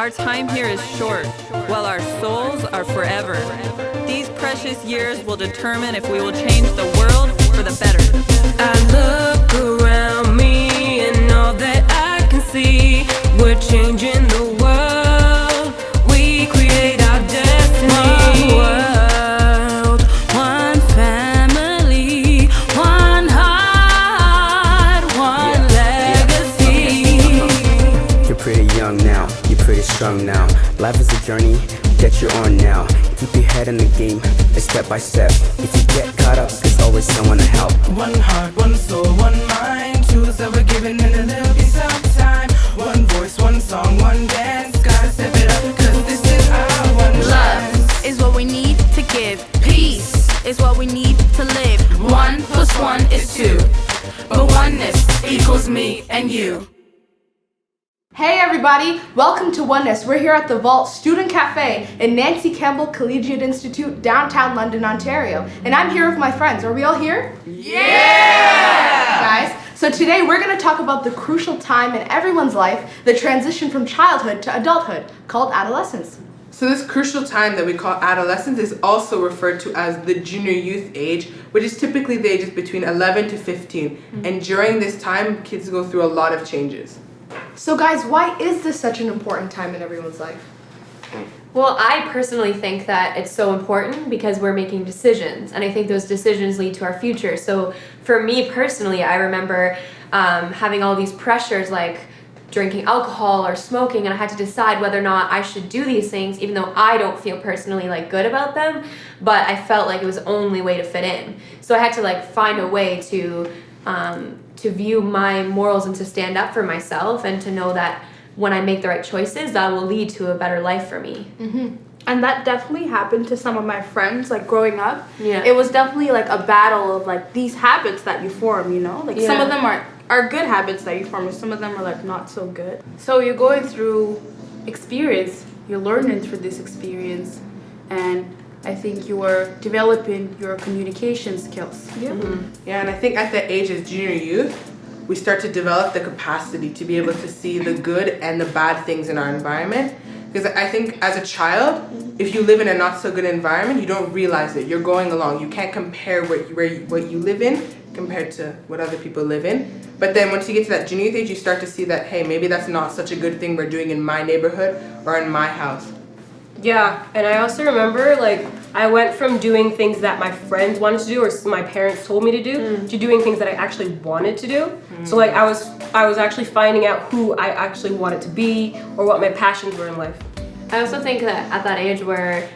Our time here is short, while our souls are forever. These precious years will determine if we will change the world for the better. I look around me and all that I can see, we're changing the world. We create our destiny. One world, one family, one heart, one legacy. You're pretty young now, you're pretty strong now. Life is a journey that you're on now. Keep your head in the game, it's step by step. If you get caught up, there's always someone to help. One heart, one soul, one mind. Tools that we're given and there'll be some time. One voice, one song, one dance. Gotta step it up, cause this is our one chance. Love is what we need to give. Peace is what we need to live. 1 + 1 is 2. But oneness equals me and you. Hey everybody, welcome to Oneness. We're here at the Vault Student Cafe in Nancy Campbell Collegiate Institute, downtown London, Ontario. And I'm here with my friends. Are we all here? Yeah! Guys, so today we're going to talk about the crucial time in everyone's life, the transition from childhood to adulthood, called adolescence. So this crucial time that we call adolescence is also referred to as the junior youth age, which is typically the ages between 11 to 15. And during this time, kids go through a lot of changes. So guys, why is this such an important time in everyone's life? Well, I personally think that it's so important because we're making decisions, and I think those decisions lead to our future. So for me personally, I remember having all these pressures like drinking alcohol or smoking, and I had to decide whether or not I should do these things, even though I don't feel personally like good about them, but I felt like it was the only way to fit in. So I had to like find a way to view my morals and to stand up for myself and to know that when I make the right choices, that will lead to a better life for me. Mm-hmm. And that definitely happened to some of my friends, like growing up. Yeah. It was definitely like a battle of like these habits that you form, you know? Like some of them are good habits that you form, and some of them are like not so good. So you're going through experience, you're learning through this experience, and I think you are developing your communication skills. Yeah, and I think at the age of junior youth, we start to develop the capacity to be able to see the good and the bad things in our environment. Because I think as a child, if you live in a not so good environment, you don't realize it. You're going along. You can't compare what you live in compared to what other people live in. But then once you get to that junior youth age, you start to see that, hey, maybe that's not such a good thing we're doing in my neighborhood or in my house. Yeah, and I also remember, like, I went from doing things that my friends wanted to do or my parents told me to do to doing things that I actually wanted to do. So, like, I was actually finding out who I actually wanted to be or what my passions were in life. I also think that at that age where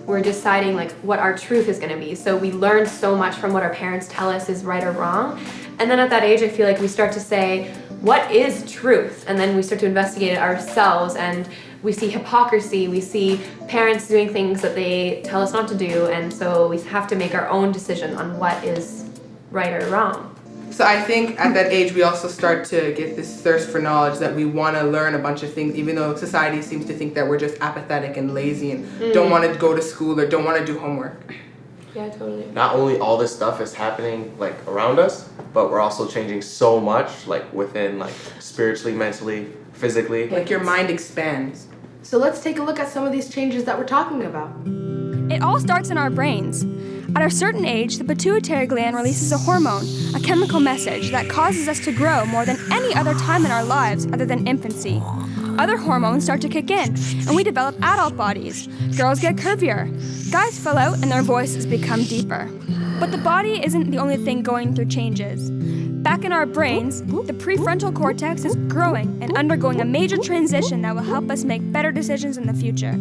we're deciding like what our truth is going to be. So we learn so much from what our parents tell us is right or wrong. And then at that age, I feel like we start to say, what is truth? And then we start to investigate it ourselves, and we see hypocrisy, we see parents doing things that they tell us not to do, and so we have to make our own decision on what is right or wrong. So I think at that age, we also start to get this thirst for knowledge that we want to learn a bunch of things, even though society seems to think that we're just apathetic and lazy and don't want to go to school or don't want to do homework. Yeah, totally. Not only all this stuff is happening like around us, but we're also changing so much like within like spiritually, mentally, physically. Like your mind expands. So let's take a look at some of these changes that we're talking about. It all starts in our brains. At a certain age, the pituitary gland releases a hormone, a chemical message that causes us to grow more than any other time in our lives other than infancy. Other hormones start to kick in, and we develop adult bodies. Girls get curvier. Guys fill out, and their voices become deeper. But the body isn't the only thing going through changes. Back in our brains, the prefrontal cortex is growing and undergoing a major transition that will help us make better decisions in the future.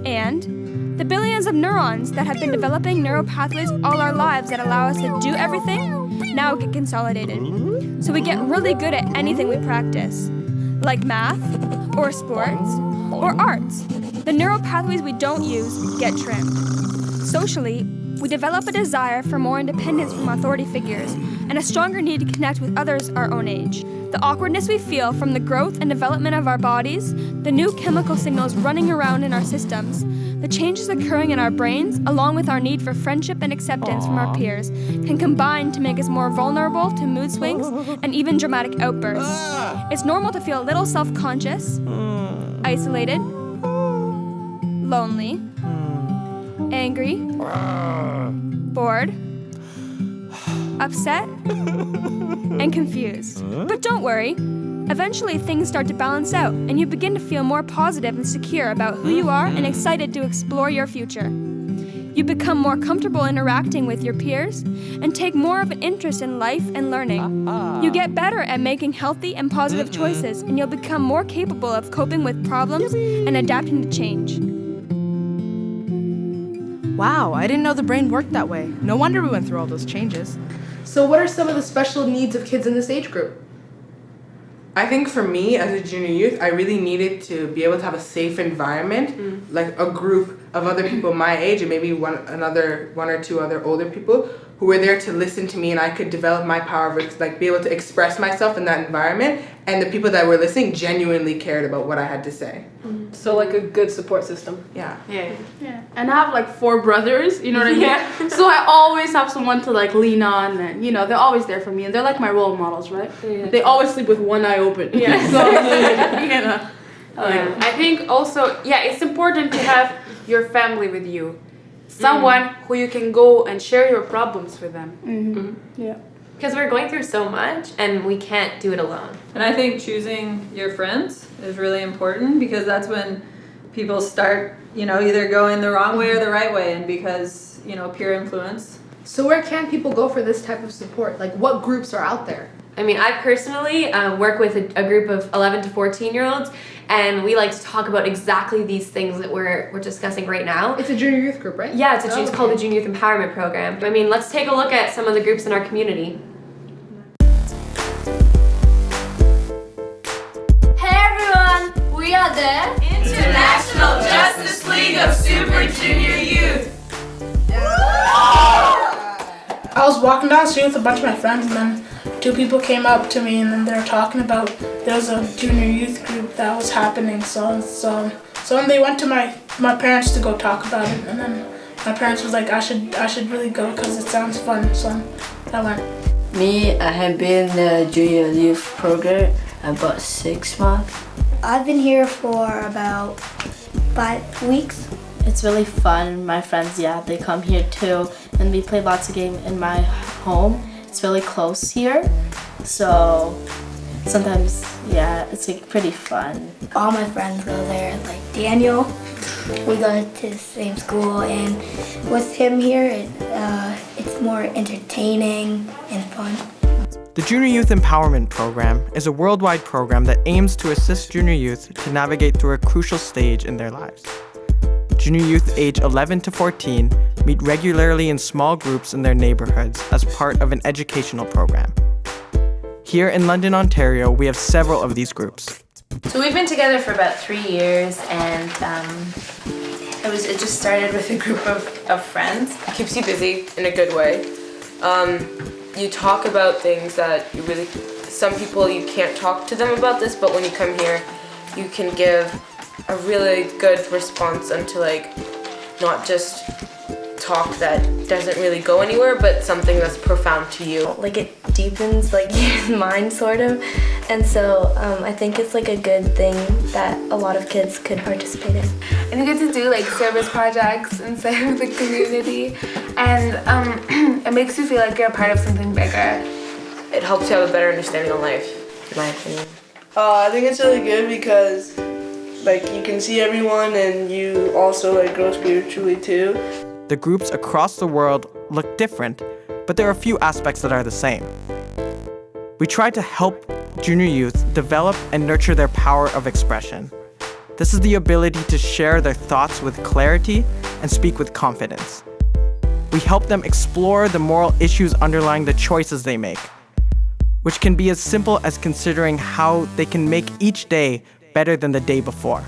And the billions of neurons that have been developing neural pathways all our lives that allow us to do everything now get consolidated. So we get really good at anything we practice, like math, or sports, or arts. The neural pathways we don't use get trimmed. Socially, we develop a desire for more independence from authority figures and a stronger need to connect with others our own age. The awkwardness we feel from the growth and development of our bodies, the new chemical signals running around in our systems, the changes occurring in our brains, along with our need for friendship and acceptance from our peers, can combine to make us more vulnerable to mood swings and even dramatic outbursts. It's normal to feel a little self-conscious, isolated, lonely, angry, bored, upset, and confused. But don't worry. Eventually, things start to balance out, and you begin to feel more positive and secure about who you are and excited to explore your future. You become more comfortable interacting with your peers and take more of an interest in life and learning. You get better at making healthy and positive choices, and you'll become more capable of coping with problems and adapting to change. Wow, I didn't know the brain worked that way. No wonder we went through all those changes. So what are some of the special needs of kids in this age group? I think for me as a junior youth, I really needed to be able to have a safe environment, like a group of other people my age and maybe one or two other older people who were there to listen to me, and I could develop my power of like be able to express myself in that environment, and the people that were listening genuinely cared about what I had to say. So like a good support system. Yeah. And I have like 4 brothers, you know what I mean? Yeah. So I always have someone to like lean on, and you know, they're always there for me, and they're like my role models, right? Yeah. They always sleep with one eye open. Yeah. So, you know. I think also, it's important to have your family with you. Someone who you can go and share your problems with them. Yeah. Because we're going through so much and we can't do it alone. And I think choosing your friends is really important, because that's when people start, either going the wrong way or the right way, and because, peer influence. So where can people go for this type of support? Like, what groups are out there? I mean, I personally work with a group of 11 to 14-year-olds, and we like to talk about exactly these things that we're discussing right now. It's a junior youth group, right? Yeah, it's called the Junior Youth Empowerment Program. I mean, let's take a look at some of the groups in our community. Hey everyone, we are the International Justice League of Super Junior Youth. I was walking down the street with a bunch of my friends, and then 2 people came up to me, and then they were talking about there was a junior youth group that was happening. So when they went to my parents to go talk about it, and then my parents was like, I should really go because it sounds fun. So I went. Me, I have been in the junior youth program about 6 months. I've been here for about 5 weeks. It's really fun. My friends, they come here too, and we play lots of games in my home. It's really close here, so sometimes, it's like pretty fun. All my friends go there, like Daniel. We go to the same school, and with him here, it's more entertaining and fun. The Junior Youth Empowerment Program is a worldwide program that aims to assist junior youth to navigate through a crucial stage in their lives. Junior youth age 11 to 14 meet regularly in small groups in their neighborhoods as part of an educational program. Here in London, Ontario, we have several of these groups. So we've been together for about 3 years, and it just started with a group of friends. It keeps you busy in a good way. You talk about things that some people you can't talk to them about this, but when you come here, you can give a really good response unto not just talk that doesn't really go anywhere, but something that's profound to you. It deepens your mind sort of, and so I think it's a good thing that a lot of kids could participate in. And you get to do service projects inside of the community, and it makes you feel like you're a part of something bigger. It helps you have a better understanding of life, in my opinion. I think it's really good because you can see everyone, and you also grow spiritually too. The groups across the world look different, but there are a few aspects that are the same. We try to help junior youth develop and nurture their power of expression. This is the ability to share their thoughts with clarity and speak with confidence. We help them explore the moral issues underlying the choices they make, which can be as simple as considering how they can make each day better than the day before.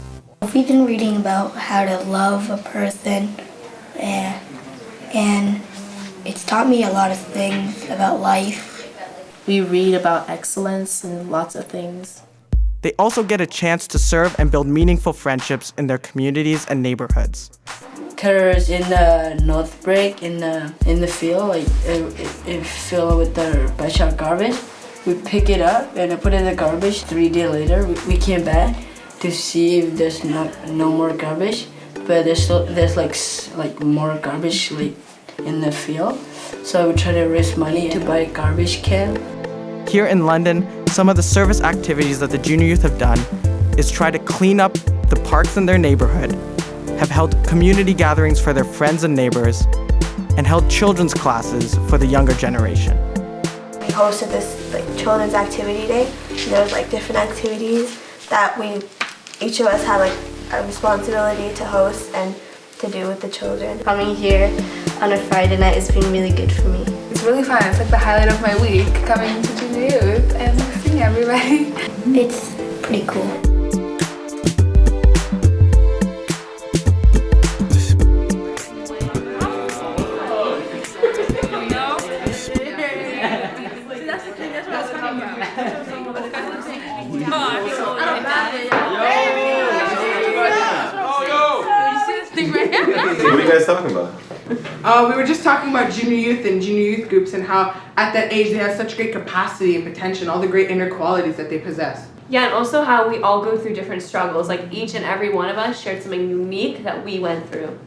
We've been reading about how to love a person, and it's taught me a lot of things about life. We read about excellence and lots of things. They also get a chance to serve and build meaningful friendships in their communities and neighborhoods. Cause in the North break in the field, it filled with the backyard garbage. We pick it up and I put it in the garbage. 3 days later, we came back to see if there's no more garbage, but there's like more garbage like in the field. So I would try to raise money to buy a garbage can. Here in London, some of the service activities that the Junior Youth have done is try to clean up the parks in their neighborhood, have held community gatherings for their friends and neighbors, and held children's classes for the younger generation. We hosted this children's activity day. There was different activities that each of us had a responsibility to host and to do with the children. Coming here on a Friday night has been really good for me. It's really fun. It's the highlight of my week, coming to Junior Youth and seeing everybody. It's pretty cool. What are you guys talking about? We were just talking about junior youth and junior youth groups and how at that age they have such great capacity and potential and all the great inner qualities that they possess. Yeah, and also how we all go through different struggles. Like each and every one of us shared something unique that we went through.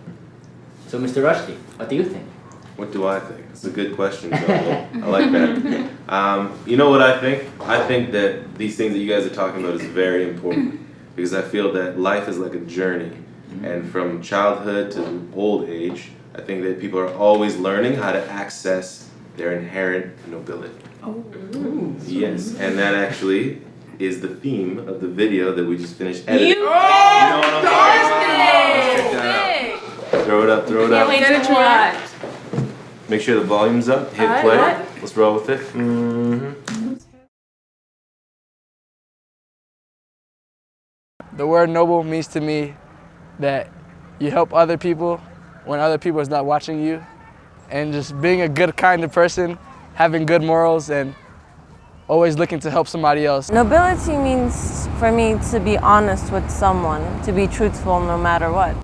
So, Mr. Rushdie, what do you think? What do I think? It's a good question, Joel. I like that. You know what I think? I think that these things that you guys are talking about is very important because I feel that life is like a journey. And from childhood to old age, I think that people are always learning how to access their inherent nobility. Oh. Yes, and that actually is the theme of the video that we just finished editing. You know what I'm talking about? Let's check that out. Throw it up, throw it up. Can't wait to watch. Make sure the volume's up, hit Alright, play. what? Let's roll with it. Mm-hmm. The word noble means to me that you help other people when other people is not watching you, and just being a good kind of person, having good morals, and always looking to help somebody else. Nobility means for me to be honest with someone, to be truthful no matter what.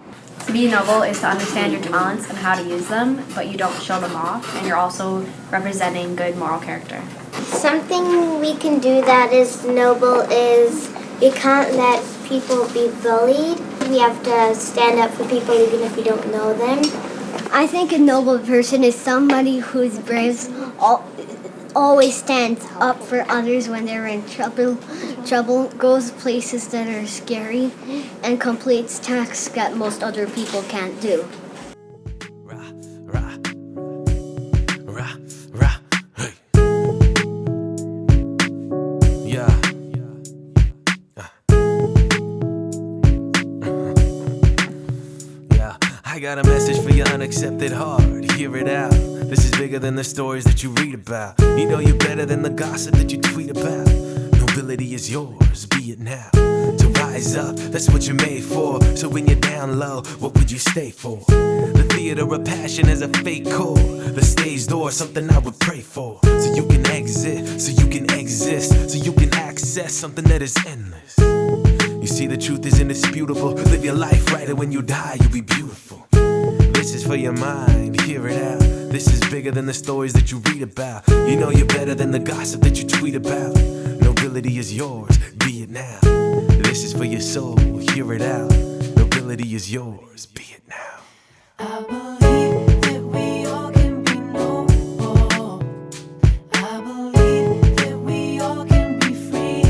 To be noble is to understand your talents and how to use them, but you don't show them off, and you're also representing good moral character. Something we can do that is noble is we can't let people be bullied. We have to stand up for people even if we don't know them. I think a noble person is somebody who's brave, always stands up for others when they're in trouble, goes places that are scary, and completes tasks that most other people can't do. I got a message for your unaccepted heart. Hear it out. This is bigger than the stories that you read about. You know you're better than the gossip that you tweet about. Nobility is yours, be it now. To rise up, that's what you're made for. So when you're down low, what would you stay for? The theater of passion is a fake core. The stage door, something I would pray for. So you can exit, so you can exist, so you can access something that is endless. You see, the truth is indisputable. Live your life right, and when you die, you'll be beautiful. This is for your mind, hear it out. This is bigger than the stories that you read about. You know you're better than the gossip that you tweet about. Nobility is yours, be it now. This is for your soul, hear it out. Nobility is yours, be it now. I believe that we all can be noble. I believe that we all can be free.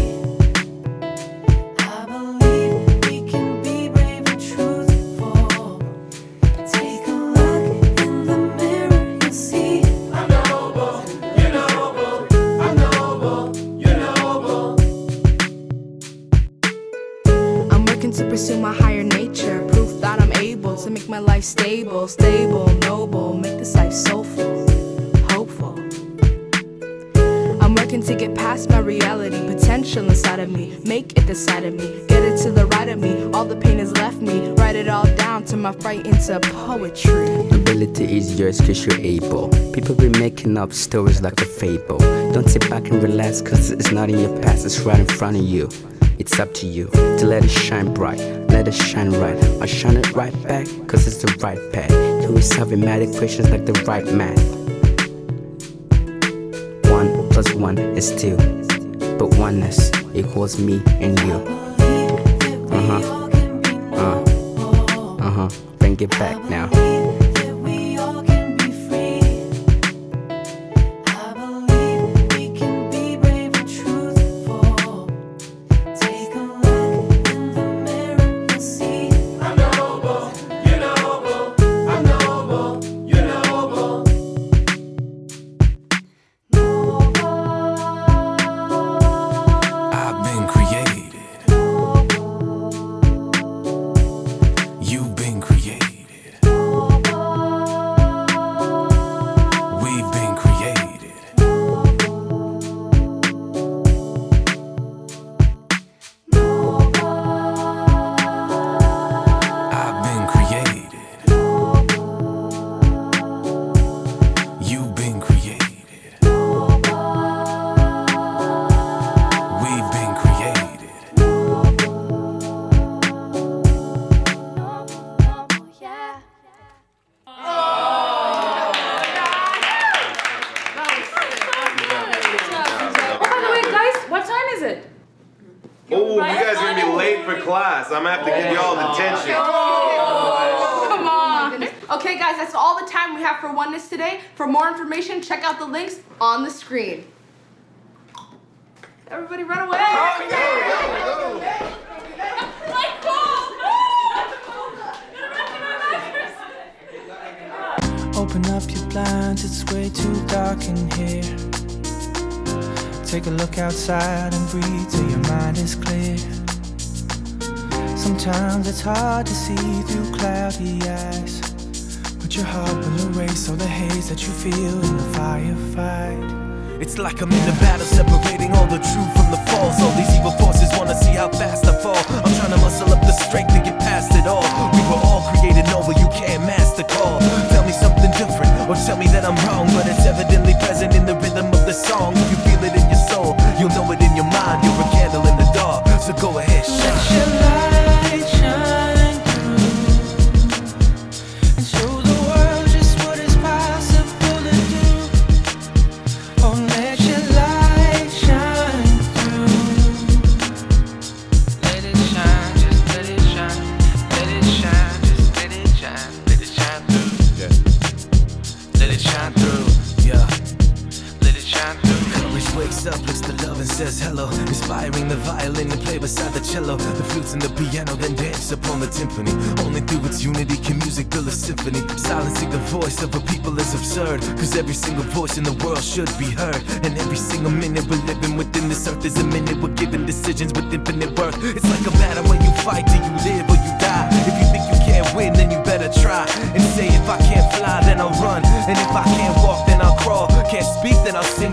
I believe we can be brave and truthful. Take a look in the mirror, you'll see. I'm noble, you're noble. I'm noble, you're noble. I'm working to pursue my higher nature, proof that I'm able to make my life stable, noble, make this life soulful, hopeful. I'm working to get past my reality, potential inside of me, make it the side of me, get it to the right of me, all the pain has left me, write it all down, turn my fright into poetry. Nobility is yours cause you're able. People be making up stories like a fable. Don't sit back and relax cause it's not in your past, it's right in front of you. It's up to you to let it shine bright, let it shine right. I'll shine it right back, cause it's the right path. You always solving math equations like the right math. 1 + 1 is 2, but oneness equals me and you. Bring it back now. Oh, you guys are gonna be late for class. I'm gonna have to give you all the attention. Come on. Okay, guys, that's all the time we have for Oneness today. For more information, check out the links on the screen. Everybody run away. Open up your blinds, it's way too dark in here. Take a look outside and breathe till your mind is clear. Sometimes it's hard to see through cloudy eyes, but your heart will erase all the haze that you feel in the firefight. It's like I'm in a battle, separating all the true from the false. All these evil forces wanna see how fast I fall. I'm trying to muscle up the strength to get past it all. We were all created noble, you can't master call. Tell me something different, or tell me that I'm wrong, but it's evidently present in the rhythm of the song. If you feel it in your soul, you'll know it in your mind. You're a candle in the dark, so go ahead, shine. Let your light shine through and show the world just what is possible to do. Oh, let your light shine through. Let it shine, just let it shine. Let it shine, just let it shine. Let it shine through. Yeah. Let it shine through. Yeah. Let it shine through. Courage wakes up, looks to love and says hello. Inspiring the violin to play beside the cello, the flutes and the piano, then dance upon the timpani. Only through its unity can music build a symphony. Silencing the voice of a people is absurd, cause every single voice in the world should be heard. And every single minute we're living within this earth is a minute we're giving decisions with infinite worth. It's like a battle where you fight till you live or you die. If you think you can't win, then you better try. And say if I can't fly, then I'll run. And if I can't walk, then I'll crawl. Can't speak, then I'll sing